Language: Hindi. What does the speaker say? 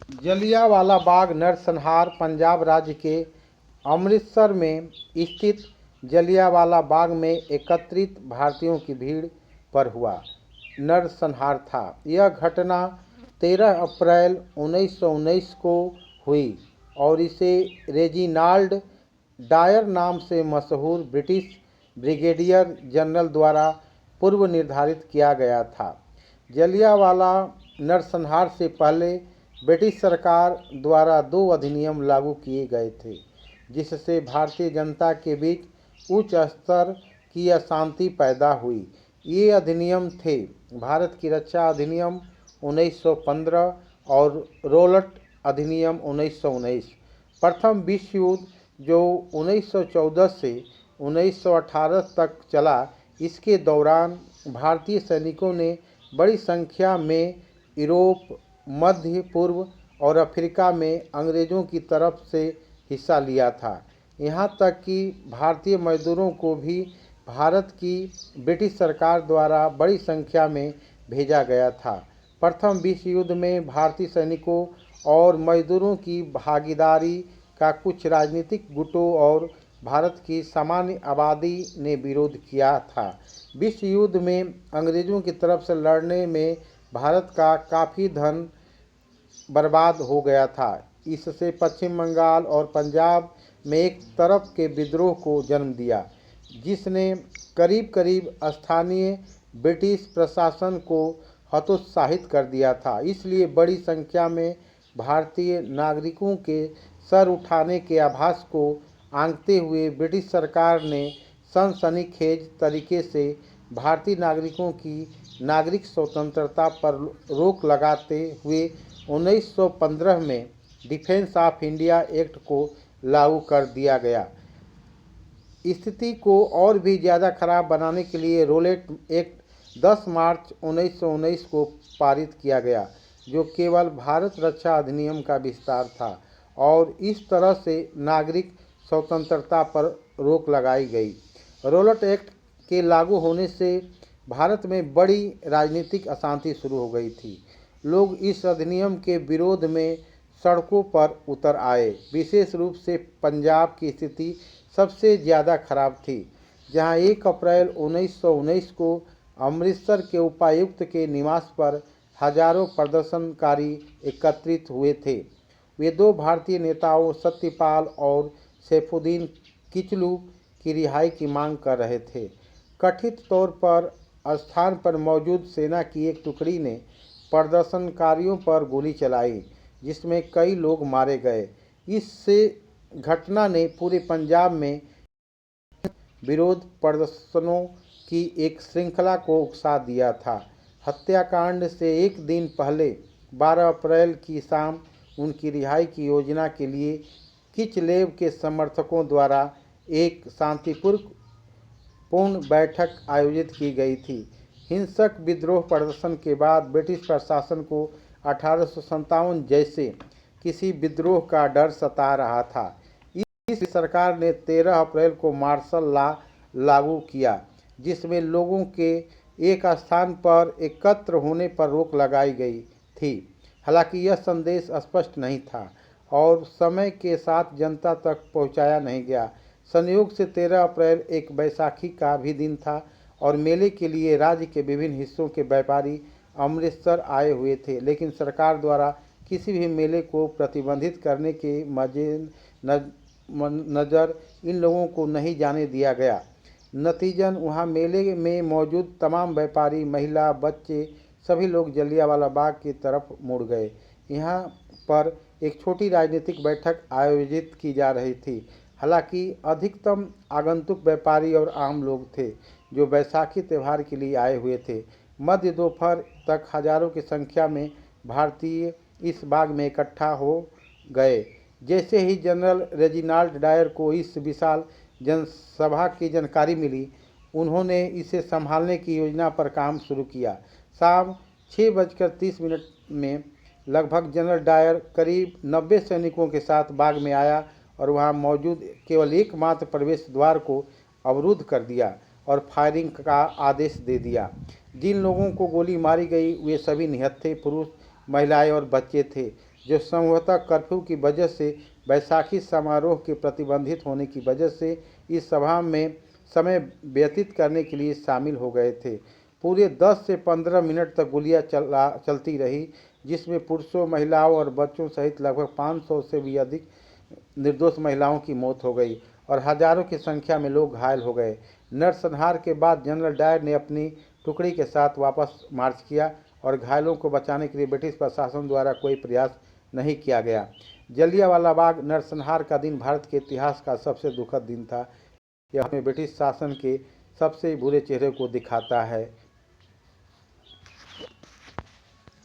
जलियांवाला बाग नरसंहार पंजाब राज्य के अमृतसर में स्थित जलियांवाला बाग में एकत्रित भारतीयों की भीड़ पर हुआ नरसंहार था। यह घटना 13 अप्रैल 1919 को हुई और इसे रेजिनाल्ड डायर नाम से मशहूर ब्रिटिश ब्रिगेडियर जनरल द्वारा पूर्व निर्धारित किया गया था। जलियांवाला नरसंहार से पहले ब्रिटिश सरकार द्वारा 2 अधिनियम लागू किए गए थे, जिससे भारतीय जनता के बीच उच्च स्तर की अशांति पैदा हुई। ये अधिनियम थे भारत की रक्षा अधिनियम 1915 और रोलट अधिनियम 1919। प्रथम विश्व युद्ध जो 1914 से 1918 तक चला, इसके दौरान भारतीय सैनिकों ने बड़ी संख्या में यूरोप, मध्य पूर्व और अफ्रीका में अंग्रेज़ों की तरफ से हिस्सा लिया था। यहाँ तक कि भारतीय मजदूरों को भी भारत की ब्रिटिश सरकार द्वारा बड़ी संख्या में भेजा गया था। प्रथम विश्व युद्ध में भारतीय सैनिकों और मजदूरों की भागीदारी का कुछ राजनीतिक गुटों और भारत की सामान्य आबादी ने विरोध किया था। विश्व युद्ध में अंग्रेज़ों की तरफ से लड़ने में भारत का काफ़ी धन बर्बाद हो गया था। इससे पश्चिम बंगाल और पंजाब में एक तरफ के विद्रोह को जन्म दिया, जिसने करीब करीब स्थानीय ब्रिटिश प्रशासन को हतोत्साहित कर दिया था। इसलिए बड़ी संख्या में भारतीय नागरिकों के सर उठाने के आभास को आंकते हुए ब्रिटिश सरकार ने सनसनीखेज तरीके से भारतीय नागरिकों की नागरिक स्वतंत्रता पर रोक लगाते हुए 1915 में डिफेंस ऑफ इंडिया एक्ट को लागू कर दिया गया। स्थिति को और भी ज़्यादा खराब बनाने के लिए रोलेट एक्ट 10 मार्च 1919 को पारित किया गया, जो केवल भारत रक्षा अधिनियम का विस्तार था, और इस तरह से नागरिक स्वतंत्रता पर रोक लगाई गई। रोलेट एक्ट के लागू होने से भारत में बड़ी राजनीतिक अशांति शुरू हो गई थी। लोग इस अधिनियम के विरोध में सड़कों पर उतर आए। विशेष रूप से पंजाब की स्थिति सबसे ज़्यादा खराब थी, जहां 1 अप्रैल 1919 को अमृतसर के उपायुक्त के निवास पर हजारों प्रदर्शनकारी एकत्रित हुए थे। वे 2 भारतीय नेताओं सत्यपाल और सैफुद्दीन किचलू की रिहाई की मांग कर रहे थे। कथित तौर पर स्थान पर मौजूद सेना की एक टुकड़ी ने प्रदर्शनकारियों पर गोली चलाई, जिसमें कई लोग मारे गए। इस घटना ने पूरे पंजाब में विरोध प्रदर्शनों की एक श्रृंखला को उकसा दिया था। हत्याकांड से एक दिन पहले 12 अप्रैल की शाम उनकी रिहाई की योजना के लिए किचलेव के समर्थकों द्वारा एक शांतिपूर्ण बैठक आयोजित की गई थी। हिंसक विद्रोह प्रदर्शन के बाद ब्रिटिश प्रशासन को 1857 जैसे किसी विद्रोह का डर सता रहा था। इस सरकार ने 13 अप्रैल को मार्शल लॉ लागू किया, जिसमें लोगों के एक स्थान पर एकत्र होने पर रोक लगाई गई थी। हालांकि यह संदेश स्पष्ट नहीं था और समय के साथ जनता तक पहुंचाया नहीं गया। संयोग से 13 अप्रैल एक बैसाखी का भी दिन था और मेले के लिए राज्य के विभिन्न हिस्सों के व्यापारी अमृतसर आए हुए थे, लेकिन सरकार द्वारा किसी भी मेले को प्रतिबंधित करने के नज़र इन लोगों को नहीं जाने दिया गया। नतीजन वहां मेले में मौजूद तमाम व्यापारी, महिला, बच्चे सभी लोग जलियांवाला बाग की तरफ मुड़ गए। यहाँ पर एक छोटी राजनीतिक बैठक आयोजित की जा रही थी। हालांकि अधिकतम आगंतुक व्यापारी और आम लोग थे, जो बैसाखी त्यौहार के लिए आए हुए थे। मध्य दोपहर तक हजारों की संख्या में भारतीय इस बाग में इकट्ठा हो गए। जैसे ही जनरल रेजिनाल्ड डायर को इस विशाल जनसभा की जानकारी मिली, उन्होंने इसे संभालने की योजना पर काम शुरू किया। शाम 6:30 में लगभग जनरल डायर करीब 90 सैनिकों के साथ बाग में आया और वहां मौजूद केवल एकमात्र प्रवेश द्वार को अवरुद्ध कर दिया और फायरिंग का आदेश दे दिया। जिन लोगों को गोली मारी गई वे सभी निहत्थे पुरुष, महिलाएं और बच्चे थे। जो संभवतः कर्फ्यू की वजह से बैसाखी समारोह के प्रतिबंधित होने की वजह से इस सभा में समय व्यतीत करने के लिए शामिल हो गए थे। पूरे 10 से 15 मिनट तक गोलियां चलती रही, जिसमें पुरुषों, महिलाओं और बच्चों सहित लगभग 500 से भी अधिक निर्दोष महिलाओं की मौत हो गई और हजारों की संख्या में लोग घायल हो गए। नरसंहार के बाद जनरल डायर ने अपनी टुकड़ी के साथ वापस मार्च किया और घायलों को बचाने के लिए ब्रिटिश प्रशासन द्वारा कोई प्रयास नहीं किया गया। जलियांवाला बाग नरसंहार का दिन भारत के इतिहास का सबसे दुखद दिन था। यह हमें ब्रिटिश शासन के सबसे बुरे चेहरे को दिखाता है।